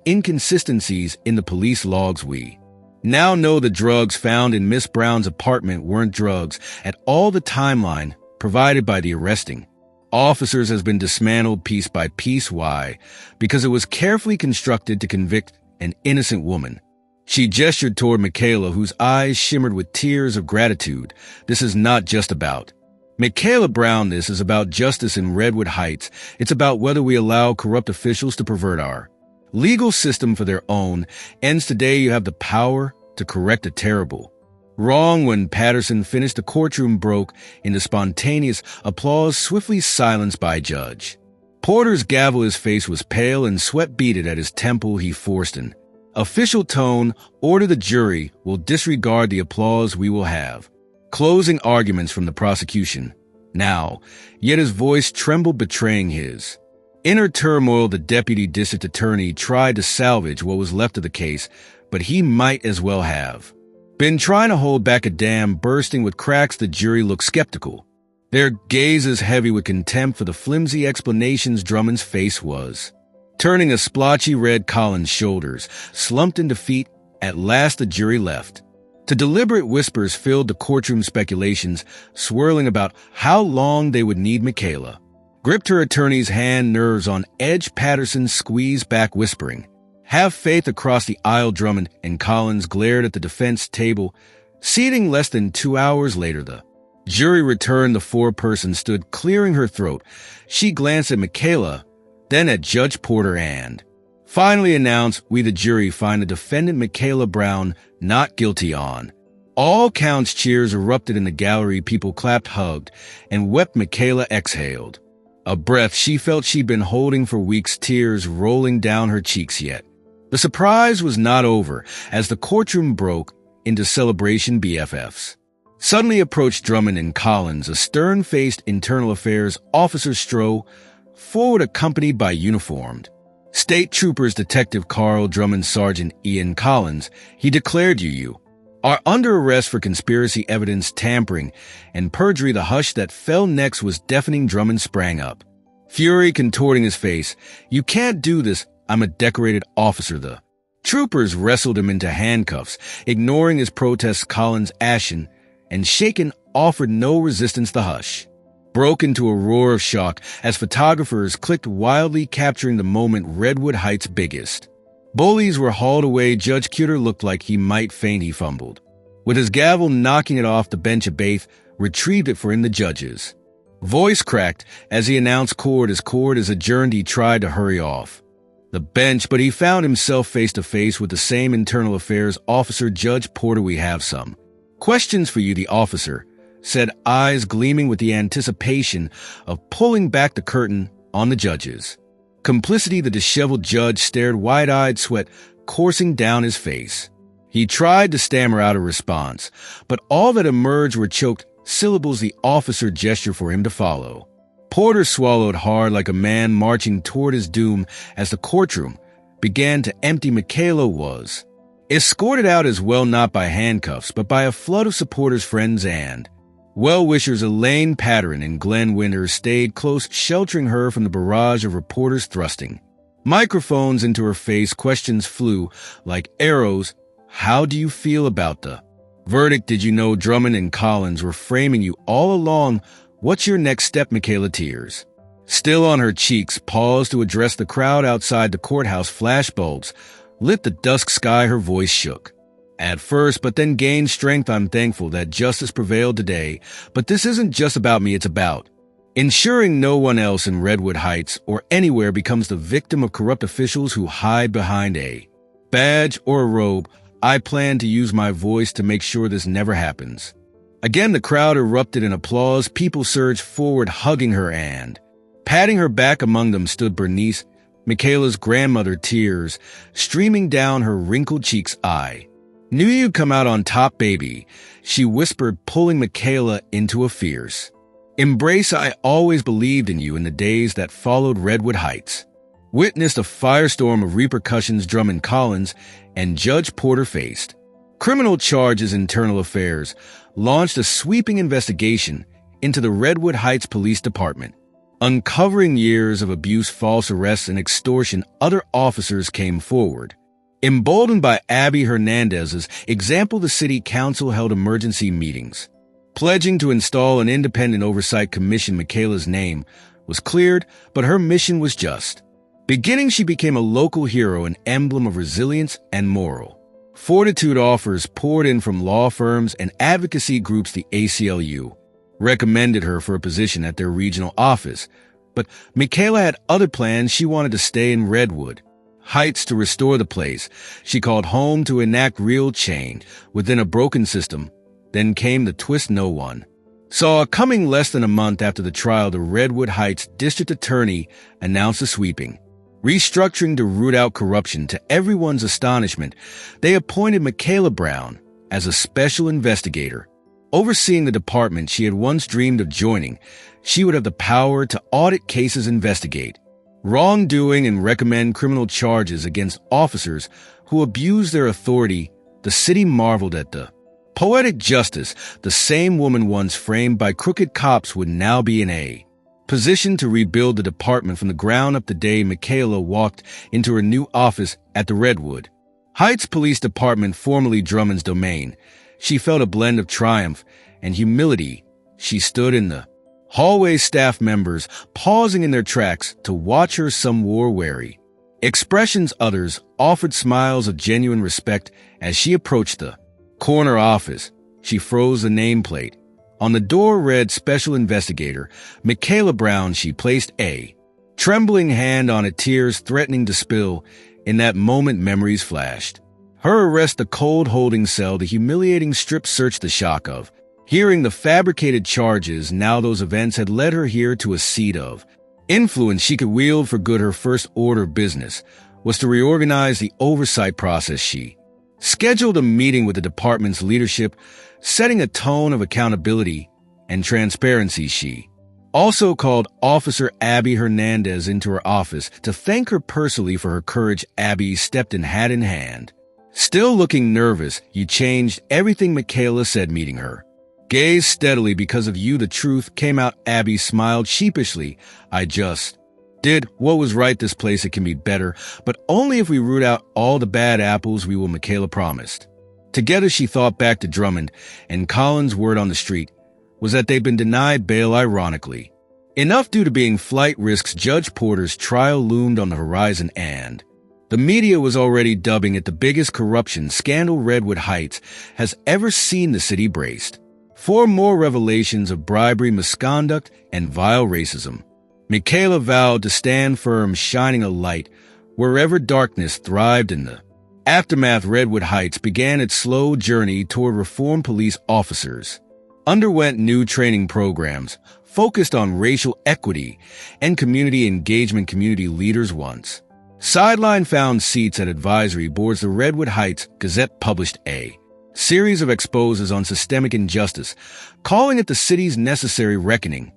inconsistencies in the police logs. We now know the drugs found in Miss Brown's apartment weren't drugs at all. The timeline provided by the arresting officers has been dismantled piece by piece. Why? Because it was carefully constructed to convict an innocent woman. She gestured toward Michaela, whose eyes shimmered with tears of gratitude. This is not just about Michaela Brown. This is about justice in Redwood Heights. It's about whether we allow corrupt officials to pervert our legal system for their own ends. Today you have the power to correct a terrible wrong. When Patterson finished, the courtroom broke into spontaneous applause, swiftly silenced by Judge Porter's gavel. His face was pale and sweat beaded at his temple. He forced an official tone. Order: the jury will disregard the applause. We will have closing arguments from the prosecution now. Yet his voice trembled, betraying his inner turmoil. The deputy district attorney tried to salvage what was left of the case, but he might as well have been trying to hold back a dam bursting with cracks. The jury looked skeptical, their gazes heavy with contempt for the flimsy explanations. Drummond's face was turning a splotchy red. Collins' shoulders slumped in defeat. At last the jury left. To deliberate whispers filled the courtroom, speculations swirling about how long they would need. Michaela gripped her attorney's hand, nerves on edge. Patterson squeezed back, whispering, "Have faith." Across the aisle, Drummond and Collins glared at the defense table. Seating less than 2 hours later, the jury returned. The foreperson stood clearing her throat. She glanced at Michaela, then at Judge Porter, and finally announced, "We, the jury, find the defendant Michaela Brown not guilty on all counts." Cheers erupted in the gallery. People clapped, hugged, and wept. Michaela exhaled a breath she felt she'd been holding for weeks, tears rolling down her cheeks. Yet the surprise was not over. As the courtroom broke into celebration, BFFs suddenly approached Drummond and Collins. A stern-faced internal affairs officer strode forward, accompanied by uniformed state troopers. Detective Carl Drummond, Sergeant Ian Collins, he declared, you are under arrest for conspiracy, evidence tampering, and perjury." The hush that fell next was deafening. Drummond sprang up, fury contorting his face. "You can't do this. I'm a decorated officer." The troopers wrestled him into handcuffs. Ignoring his protests, Collins, ashen and shaken, offered no resistance. The hush broke into a roar of shock as photographers clicked wildly, capturing the moment. Redwood Heights' biggest bullies were hauled away. Judge Cuter looked like he might faint. He fumbled with his gavel, knocking it off the bench. A Baith retrieved it for him. The judge's voice cracked as he announced, court is adjourned." He tried to hurry off the bench, but he found himself face to face with the same internal affairs officer. "Judge Porter, we have some questions for you," the officer said, eyes gleaming with the anticipation of pulling back the curtain on the judge's complicity. The disheveled judge stared, wide-eyed, sweat coursing down his face. He tried to stammer out a response, but all that emerged were choked syllables. The officer gestured for him to follow. Porter swallowed hard like a man marching toward his doom as the courtroom began to empty. Michaela was escorted out as well, not by handcuffs, but by a flood of supporters, friends, and well-wishers. Elaine Patterin and Glenn Winters stayed close, sheltering her from the barrage of reporters thrusting microphones into her face. Questions flew like arrows. How do you feel about the verdict? Did you know Drummond and Collins were framing you all along? What's your next step? Michaela, tears still on her cheeks, paused to address the crowd outside the courthouse. Flashbulbs lit the dusk sky. Her voice shook at first, but then gained strength. I'm thankful that justice prevailed today, but this isn't just about me. It's about ensuring no one else in Redwood Heights or anywhere becomes the victim of corrupt officials who hide behind a badge or a robe. I plan to use my voice to make sure this never happens. Again, the crowd erupted in applause. People surged forward, hugging her, and patting her back. Among them stood Bernice, Michaela's grandmother, tears streaming down her wrinkled cheeks. I knew you'd come out on top, baby, she whispered, pulling Michaela into a fierce embrace. I always believed in you. In the days that followed, Redwood Heights witnessed a firestorm of repercussions. Drummond, Collins, and Judge Porter faced criminal charges. Internal Affairs launched a sweeping investigation into the Redwood Heights Police Department, uncovering years of abuse, false arrests, and extortion. Other officers came forward. Emboldened by Abby Hernandez's example, the city council held emergency meetings, pledging to install an independent oversight commission. Michaela's name was cleared, but her mission was just beginning. She became a local hero, an emblem of resilience and moral fortitude. Offers poured in from law firms and advocacy groups. The ACLU recommended her for a position at their regional office, but Michaela had other plans. She wanted to stay in Redwood Heights to restore the place she called home, to enact real change within a broken system. Then came the twist no one saw coming. Less than a month after the trial, the Redwood Heights District Attorney announced a sweeping restructuring to root out corruption. To everyone's astonishment, they appointed Michaela Brown as a special investigator, overseeing the department she had once dreamed of joining. She would have the power to audit cases, investigate wrongdoing, and recommend criminal charges against officers who abused their authority. The city marveled at the poetic justice. The same woman once framed by crooked cops would now be in a position to rebuild the department from the ground up. The day Michaela walked into her new office at the Redwood Heights Police Department, formerly Drummond's domain, she felt a blend of triumph and humility. She stood in the hallway, staff members pausing in their tracks to watch her, some wore wary expressions, others offered smiles of genuine respect. As she approached the corner office, she froze. The nameplate on the door read Special Investigator Michaela Brown. She placed a trembling hand on it, tears threatening to spill. In that moment, memories flashed. Her arrest, the cold holding cell, the humiliating strip search, the shock of hearing the fabricated charges. Now those events had led her here, to a seat of influence she could wield for good. Her first order of business was to reorganize the oversight process. She scheduled a meeting with the department's leadership, setting a tone of accountability and transparency. She also called Officer Abby Hernandez into her office to thank her personally for her courage. Abby stepped in, hat in hand, still looking nervous. You changed everything, Michaela said, meeting her gaze steadily. Because of you, the truth came out. Abby smiled sheepishly. I just did what was right. This place, it can be better, but only if we root out all the bad apples. We will, Michaela promised. Together, she thought back to Drummond and Collins' word on the street was that they'd been denied bail, ironically enough, due to being flight risks. Judge Porter's trial loomed on the horizon, and the media was already dubbing it the biggest corruption scandal Redwood Heights has ever seen. The city braced for more revelations of bribery, misconduct, and vile racism. Michaela vowed to stand firm, shining a light wherever darkness thrived. In the aftermath, Redwood Heights began its slow journey toward reform. Police officers underwent new training programs focused on racial equity and community engagement. Community leaders once sidelined found seats at advisory boards. The Redwood Heights Gazette published a series of exposes on systemic injustice, calling it the city's necessary reckoning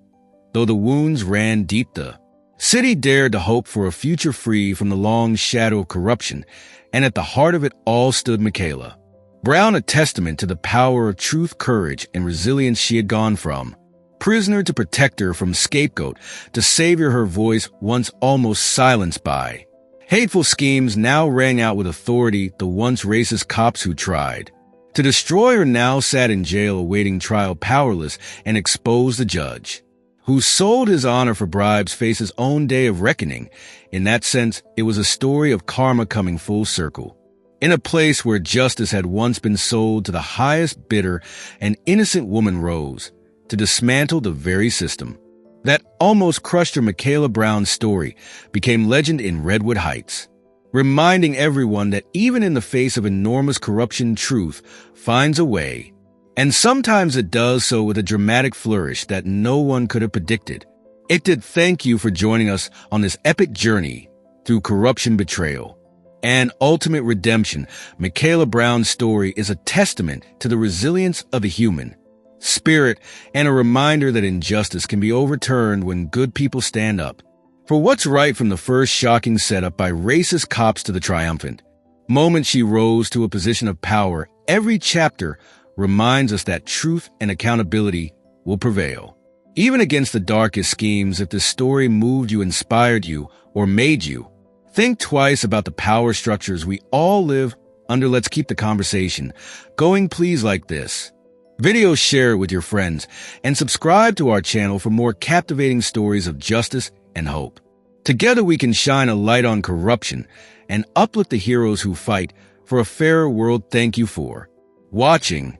though the wounds ran deep. The city dared to hope for a future free from the long shadow of corruption, and at the heart of it all stood Michaela Brown, a testament to the power of truth, courage, and resilience. She had gone from prisoner to protector, from scapegoat to savior. Her voice, once almost silenced by hateful schemes, now rang out with authority. The once racist cops who tried to destroy her now sat in jail awaiting trial, powerless and exposed. The judge who sold his honor for bribes faced his own day of reckoning. In that sense, it was a story of karma coming full circle. In a place where justice had once been sold to the highest bidder, an innocent woman rose to dismantle the very system that almost crushed her. Michaela Brown's story became legend in Redwood Heights, reminding everyone that even in the face of enormous corruption, truth finds a way. And sometimes it does so with a dramatic flourish that no one could have predicted. It did. Thank you for joining us on this epic journey through corruption, betrayal, and ultimate redemption. Michaela Brown's story is a testament to the resilience of the human spirit and a reminder that injustice can be overturned when good people stand up for what's right. From the first shocking setup by racist cops to the triumphant moment she rose to a position of power, every chapter reminds us that truth and accountability will prevail, even against the darkest schemes. If this story moved you, inspired you, or made you think twice about the power structures we all live under, let's keep the conversation going. Please like this video, share it with your friends, and subscribe to our channel for more captivating stories of justice and hope. Together we can shine a light on corruption and uplift the heroes who fight for a fairer world. Thank you for watching.